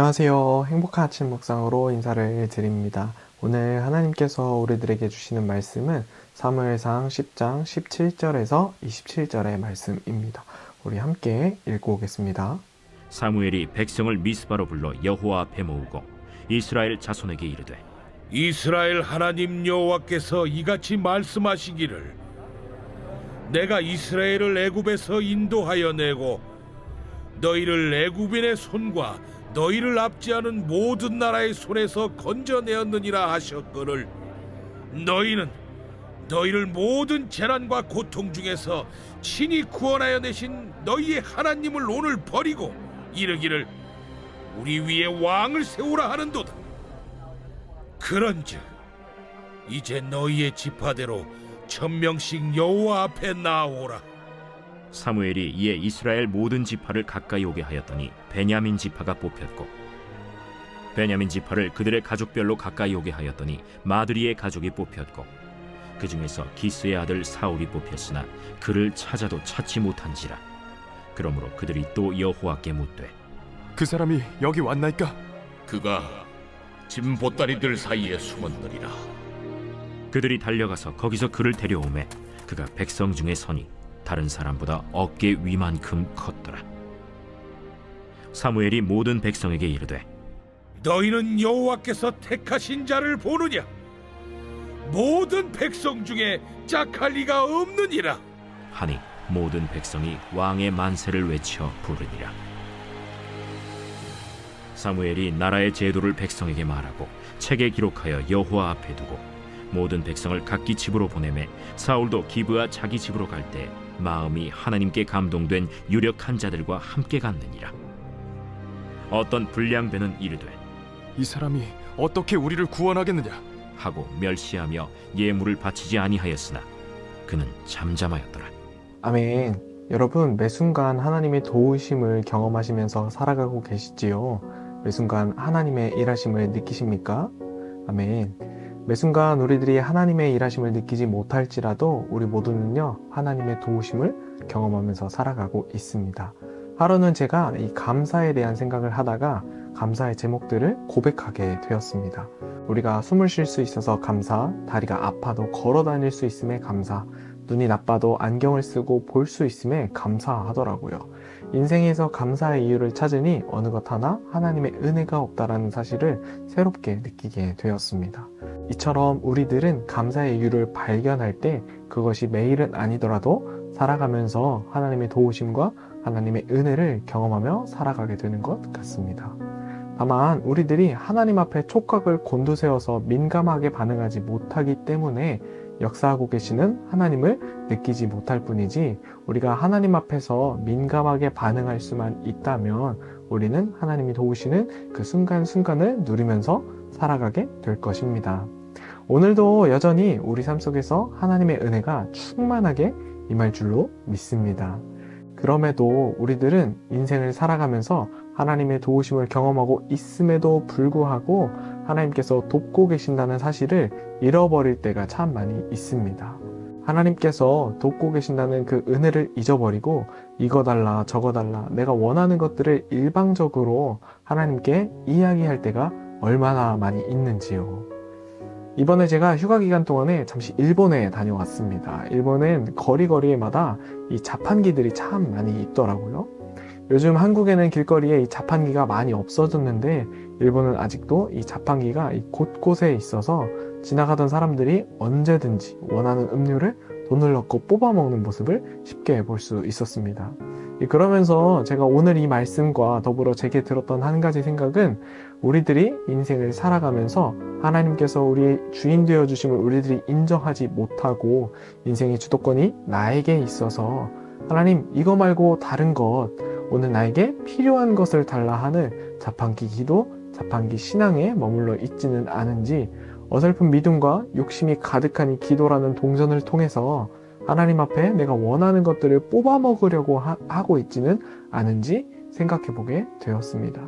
안녕하세요. 행복한 아침 묵상으로 인사를 드립니다. 오늘 하나님께서 우리들에게 주시는 말씀은 사무엘상 10장 17절에서 27절의 말씀입니다. 우리 함께 읽고 오겠습니다. 사무엘이 백성을 미스바로 불러 여호와 앞에 모으고 이스라엘 자손에게 이르되, 이스라엘 하나님 여호와께서 이같이 말씀하시기를, 내가 이스라엘을 애굽에서 인도하여 내고 너희를 애굽인의 손과 너희를 압제하는 모든 나라의 손에서 건져내었느니라 하셨거늘, 너희는 너희를 모든 재난과 고통 중에서 친히 구원하여 내신 너희의 하나님을 오늘 버리고 이르기를, 우리 위에 왕을 세우라 하는도다. 그런즉 이제 너희의 지파대로 1000명씩 여호와 앞에 나오라. 사무엘이 이에 이스라엘 모든 지파를 가까이 오게 하였더니 베냐민 지파가 뽑혔고, 베냐민 지파를 그들의 가족별로 가까이 오게 하였더니 마드리의 가족이 뽑혔고, 그 중에서 기스의 아들 사울이 뽑혔으나 그를 찾아도 찾지 못한지라. 그러므로 그들이 또 여호와께 묻되, 그 사람이 여기 왔나이까? 그가 짐 보따리들 사이에 숨었느니라. 그들이 달려가서 거기서 그를 데려오매 그가 백성 중에 서니 다른 사람보다 어깨 위만큼 컸더라. 사무엘이 모든 백성에게 이르되, 너희는 여호와께서 택하신 자를 보느냐? 모든 백성 중에 짝할 리가 없느니라. 하니 모든 백성이 왕의 만세를 외쳐 부르니라. 사무엘이 나라의 제도를 백성에게 말하고 책에 기록하여 여호와 앞에 두고 모든 백성을 각기 집으로 보내매, 사울도 기브아 자기 집으로 갈 때 마음이 하나님께 감동된 유력한 자들과 함께 갔느니라. 어떤 불량배는 이르되, 이 사람이 어떻게 우리를 구원하겠느냐? 하고 멸시하며 예물을 바치지 아니하였으나 그는 잠잠하였더라. 아멘. 여러분, 매 순간 하나님의 도우심을 경험하시면서 살아가고 계시지요? 매 순간 하나님의 일하심을 느끼십니까? 아멘. 매 순간 우리들이 하나님의 일하심을 느끼지 못할지라도 우리 모두는요, 하나님의 도우심을 경험하면서 살아가고 있습니다. 하루는 제가 이 감사에 대한 생각을 하다가 감사의 제목들을 고백하게 되었습니다. 우리가 숨을 쉴 수 있어서 감사, 다리가 아파도 걸어 다닐 수 있음에 감사, 눈이 나빠도 안경을 쓰고 볼 수 있음에 감사하더라고요. 인생에서 감사의 이유를 찾으니 어느 것 하나 하나님의 은혜가 없다라는 사실을 새롭게 느끼게 되었습니다. 이처럼 우리들은 감사의 이유를 발견할 때 그것이 매일은 아니더라도 살아가면서 하나님의 도우심과 하나님의 은혜를 경험하며 살아가게 되는 것 같습니다. 다만 우리들이 하나님 앞에 촉각을 곤두세워서 민감하게 반응하지 못하기 때문에 역사하고 계시는 하나님을 느끼지 못할 뿐이지, 우리가 하나님 앞에서 민감하게 반응할 수만 있다면 우리는 하나님이 도우시는 그 순간순간을 누리면서 살아가게 될 것입니다. 오늘도 여전히 우리 삶 속에서 하나님의 은혜가 충만하게 임할 줄로 믿습니다. 그럼에도 우리들은 인생을 살아가면서 하나님의 도우심을 경험하고 있음에도 불구하고 하나님께서 돕고 계신다는 사실을 잃어버릴 때가 참 많이 있습니다. 하나님께서 돕고 계신다는 그 은혜를 잊어버리고 이거 달라 저거 달라 내가 원하는 것들을 일방적으로 하나님께 이야기할 때가 얼마나 많이 있는지요. 이번에 제가 휴가 기간 동안에 잠시 일본에 다녀왔습니다. 일본엔 거리거리에마다 이 자판기들이 참 많이 있더라고요. 요즘 한국에는 길거리에 이 자판기가 많이 없어졌는데 일본은 아직도 이 자판기가 곳곳에 있어서 지나가던 사람들이 언제든지 원하는 음료를 돈을 넣고 뽑아 먹는 모습을 쉽게 볼 수 있었습니다. 그러면서 제가 오늘 이 말씀과 더불어 제게 들었던 한 가지 생각은, 우리들이 인생을 살아가면서 하나님께서 우리의 주인 되어 주심을 우리들이 인정하지 못하고 인생의 주도권이 나에게 있어서 하나님 이거 말고 다른 것, 오늘 나에게 필요한 것을 달라 하는 자판기 기도, 자판기 신앙에 머물러 있지는 않은지, 어설픈 믿음과 욕심이 가득한 이 기도라는 동전을 통해서 하나님 앞에 내가 원하는 것들을 뽑아 먹으려고 하고 있지는 않은지 생각해 보게 되었습니다.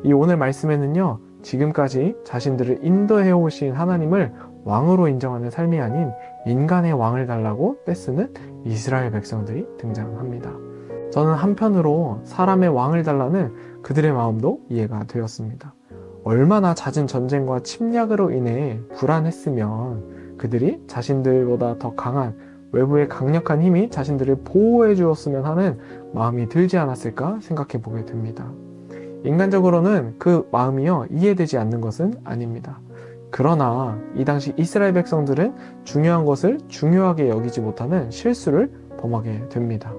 이 오늘 말씀에는요, 지금까지 자신들을 인도해 오신 하나님을 왕으로 인정하는 삶이 아닌 인간의 왕을 달라고 떼쓰는 이스라엘 백성들이 등장합니다. 저는 한편으로 사람의 왕을 달라는 그들의 마음도 이해가 되었습니다. 얼마나 잦은 전쟁과 침략으로 인해 불안했으면 그들이 자신들보다 더 강한 외부의 강력한 힘이 자신들을 보호해 주었으면 하는 마음이 들지 않았을까 생각해 보게 됩니다. 인간적으로는 그 마음이요, 이해되지 않는 것은 아닙니다. 그러나 이 당시 이스라엘 백성들은 중요한 것을 중요하게 여기지 못하는 실수를 범하게 됩니다.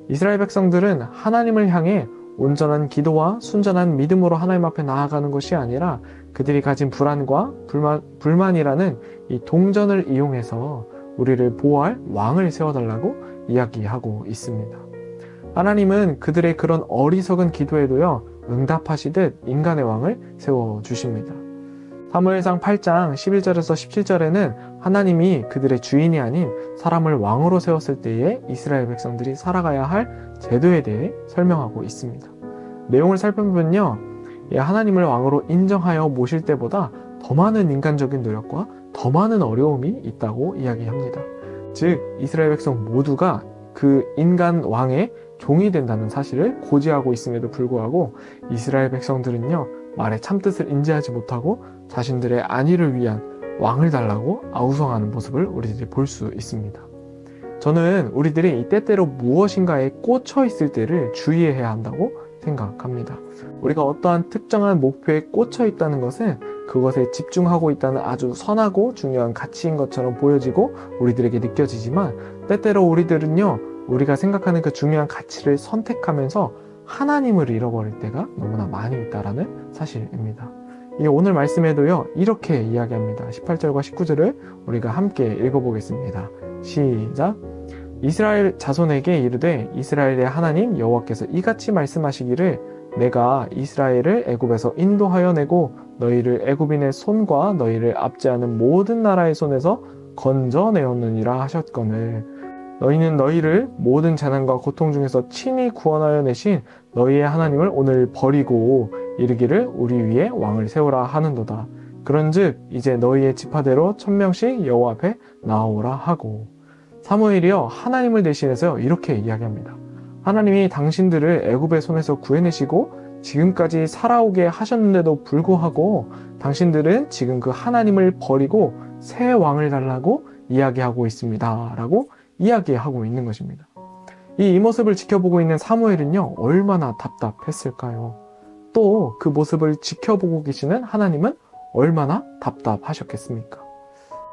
이스라엘 백성들은 하나님을 향해 온전한 기도와 순전한 믿음으로 하나님 앞에 나아가는 것이 아니라 그들이 가진 불안과 불만이라는 이 동전을 이용해서 우리를 보호할 왕을 세워달라고 이야기하고 있습니다. 하나님은 그들의 그런 어리석은 기도에도요, 응답하시듯 인간의 왕을 세워주십니다. 사무엘상 8장 11절에서 17절에는 하나님이 그들의 주인이 아닌 사람을 왕으로 세웠을 때에 이스라엘 백성들이 살아가야 할 제도에 대해 설명하고 있습니다. 내용을 살펴보면요, 하나님을 왕으로 인정하여 모실 때보다 더 많은 인간적인 노력과 더 많은 어려움이 있다고 이야기합니다. 즉, 이스라엘 백성 모두가 그 인간 왕의 종이 된다는 사실을 고지하고 있음에도 불구하고 이스라엘 백성들은요, 말의 참뜻을 인지하지 못하고 자신들의 안위를 위한 왕을 달라고 아우성하는 모습을 우리들이 볼 수 있습니다. 저는 우리들이 이 때때로 무엇인가에 꽂혀 있을 때를 주의해야 한다고 생각합니다. 우리가 어떠한 특정한 목표에 꽂혀 있다는 것은 그것에 집중하고 있다는 아주 선하고 중요한 가치인 것처럼 보여지고 우리들에게 느껴지지만, 때때로 우리들은요, 우리가 생각하는 그 중요한 가치를 선택하면서 하나님을 잃어버릴 때가 너무나 많이 있다라는 사실입니다. 오늘 말씀에도요, 이렇게 이야기합니다. 18절과 19절을 우리가 함께 읽어보겠습니다. 시작. 이스라엘 자손에게 이르되 이스라엘의 하나님 여호와께서 이같이 말씀하시기를 내가 이스라엘을 애굽에서 인도하여 내고 너희를 애굽인의 손과 너희를 압제하는 모든 나라의 손에서 건져내었느니라 하셨거늘 너희는 너희를 모든 재난과 고통 중에서 친히 구원하여 내신 너희의 하나님을 오늘 버리고 이르기를 우리 위에 왕을 세우라 하는도다. 그런즉 이제 너희의 지파대로 1000명씩 여호와 앞에 나오라 하고. 사무엘이요, 하나님을 대신해서 이렇게 이야기합니다. 하나님이 당신들을 애굽의 손에서 구해내시고 지금까지 살아오게 하셨는데도 불구하고 당신들은 지금 그 하나님을 버리고 새 왕을 달라고 이야기하고 있습니다 라고 이야기하고 있는 것입니다. 이 모습을 지켜보고 있는 사무엘은요, 얼마나 답답했을까요? 또 그 모습을 지켜보고 계시는 하나님은 얼마나 답답하셨겠습니까?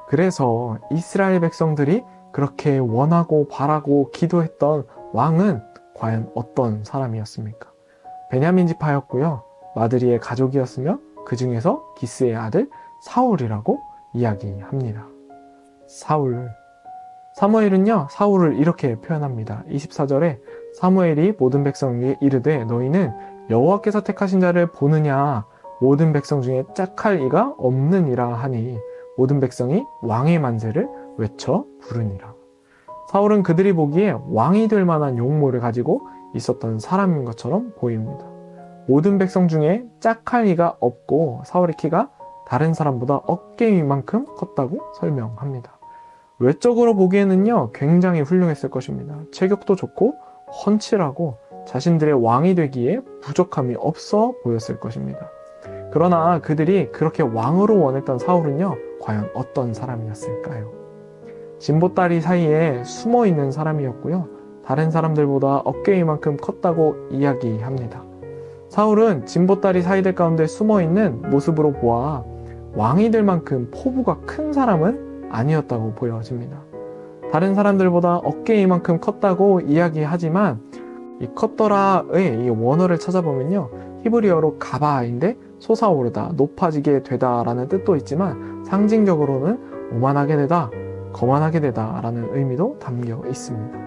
그래서 이스라엘 백성들이 그렇게 원하고 바라고 기도했던 왕은 과연 어떤 사람이었습니까? 베냐민 지파였고요, 마드리의 가족이었으며 그 중에서 기스의 아들 사울이라고 이야기합니다. 사무엘은요, 사울을 이렇게 표현합니다. 24절에 사무엘이 모든 백성에게 이르되 너희는 여호와께서 택하신 자를 보느냐, 모든 백성 중에 짝할 이가 없느니라 하니 모든 백성이 왕의 만세를 외쳐 부르니라. 사울은 그들이 보기에 왕이 될 만한 용모를 가지고 있었던 사람인 것처럼 보입니다. 모든 백성 중에 짝할 이가 없고 사울의 키가 다른 사람보다 어깨 위만큼 컸다고 설명합니다. 외적으로 보기에는요, 굉장히 훌륭했을 것입니다. 체격도 좋고 훤칠하고 자신들의 왕이 되기에 부족함이 없어 보였을 것입니다. 그러나 그들이 그렇게 왕으로 원했던 사울은요, 과연 어떤 사람이었을까요? 진보다리 사이에 숨어 있는 사람이었고요, 다른 사람들보다 어깨 위만큼 컸다고 이야기합니다. 사울은 진보다리 사이들 가운데 숨어 있는 모습으로 보아 왕이 될 만큼 포부가 큰 사람은 아니었다고 보여집니다. 다른 사람들보다 어깨 이만큼 컸다고 이야기하지만 이 컸더라의 이 원어를 찾아보면요, 히브리어로 가바인데 솟아오르다, 높아지게 되다라는 뜻도 있지만 상징적으로는 오만하게 되다, 거만하게 되다 라는 의미도 담겨 있습니다.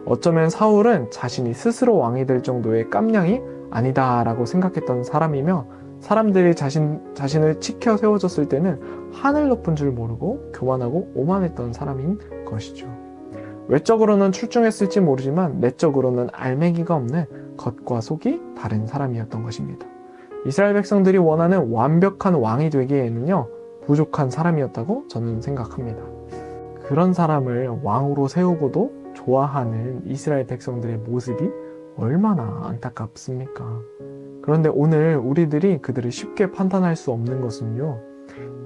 어쩌면 사울은 자신이 스스로 왕이 될 정도의 깜냥이 아니다 라고 생각했던 사람이며, 사람들이 자신을 치켜 세워줬을 때는 하늘 높은 줄 모르고 교만하고 오만했던 사람인 것이죠. 외적으로는 출중했을지 모르지만 내적으로는 알맹이가 없는 겉과 속이 다른 사람이었던 것입니다. 이스라엘 백성들이 원하는 완벽한 왕이 되기에는요, 부족한 사람이었다고 저는 생각합니다. 그런 사람을 왕으로 세우고도 좋아하는 이스라엘 백성들의 모습이 얼마나 안타깝습니까? 그런데 오늘 우리들이 그들을 쉽게 판단할 수 없는 것은요,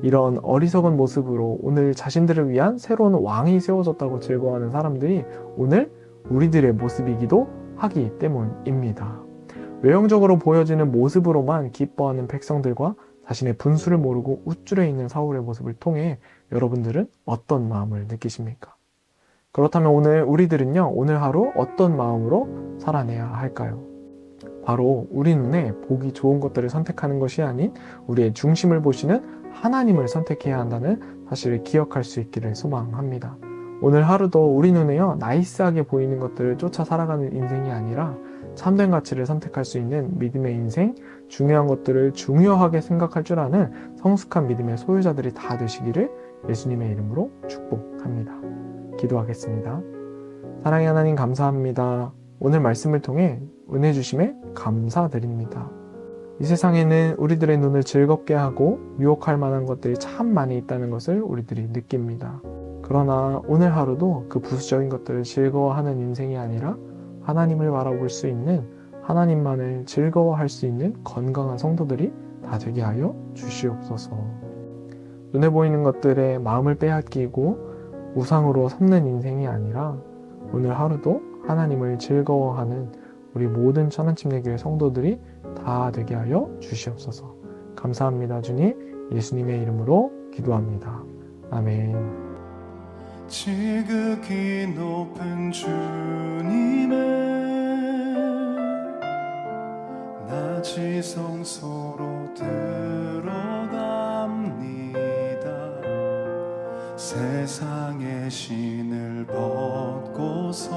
이런 어리석은 모습으로 오늘 자신들을 위한 새로운 왕이 세워졌다고 즐거워하는 사람들이 오늘 우리들의 모습이기도 하기 때문입니다. 외형적으로 보여지는 모습으로만 기뻐하는 백성들과 자신의 분수를 모르고 우쭐해 있는 사울의 모습을 통해 여러분들은 어떤 마음을 느끼십니까? 그렇다면 오늘 우리들은요, 오늘 하루 어떤 마음으로 살아내야 할까요? 바로 우리 눈에 보기 좋은 것들을 선택하는 것이 아닌 우리의 중심을 보시는 하나님을 선택해야 한다는 사실을 기억할 수 있기를 소망합니다. 오늘 하루도 우리 눈에요, 나이스하게 보이는 것들을 쫓아 살아가는 인생이 아니라 참된 가치를 선택할 수 있는 믿음의 인생, 중요한 것들을 중요하게 생각할 줄 아는 성숙한 믿음의 소유자들이 다 되시기를 예수님의 이름으로 축복합니다. 기도하겠습니다. 사랑의 하나님 감사합니다. 오늘 말씀을 통해 은혜 주심에 감사드립니다. 이 세상에는 우리들의 눈을 즐겁게 하고 유혹할 만한 것들이 참 많이 있다는 것을 우리들이 느낍니다. 그러나 오늘 하루도 그 부수적인 것들을 즐거워하는 인생이 아니라 하나님을 바라볼 수 있는, 하나님만을 즐거워할 수 있는 건강한 성도들이 다 되게 하여 주시옵소서. 눈에 보이는 것들에 마음을 빼앗기고 우상으로 삼는 인생이 아니라 오늘 하루도 하나님을 즐거워하는 우리 모든 천안침례교회 성도들이 다 되게 하여 주시옵소서. 감사합니다, 주님. 예수님의 이름으로 기도합니다. 아멘. 지극히 높은 주님의 나 지성소로 들어갑니다. 세상의 신을 벗고서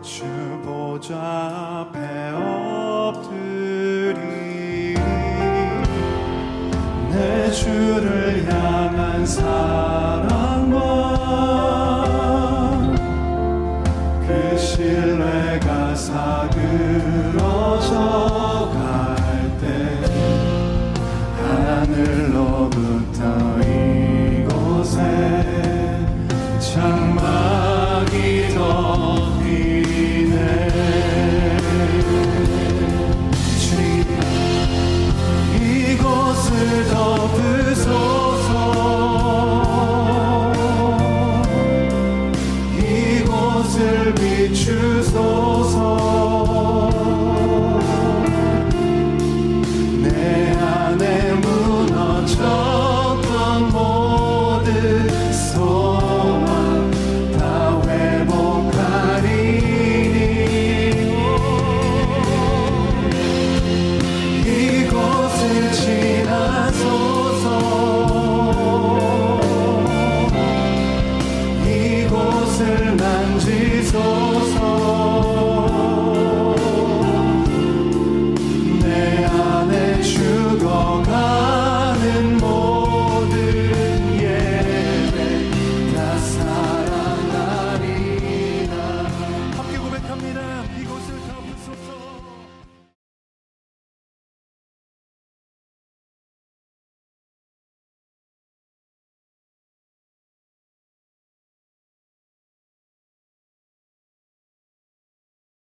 주 보좌 앞에 엎드리리. 내 주를 향한 사랑과 그 신뢰가 사그러져 갈 때 하늘로부터 이곳에 장막이 덮이네. 이곳을 덮으소서. 이곳을 비추소서. 내 안에 무너졌던 모든 소망 다 회복하리니. 이곳을 지나소서. 이곳을 만지소서.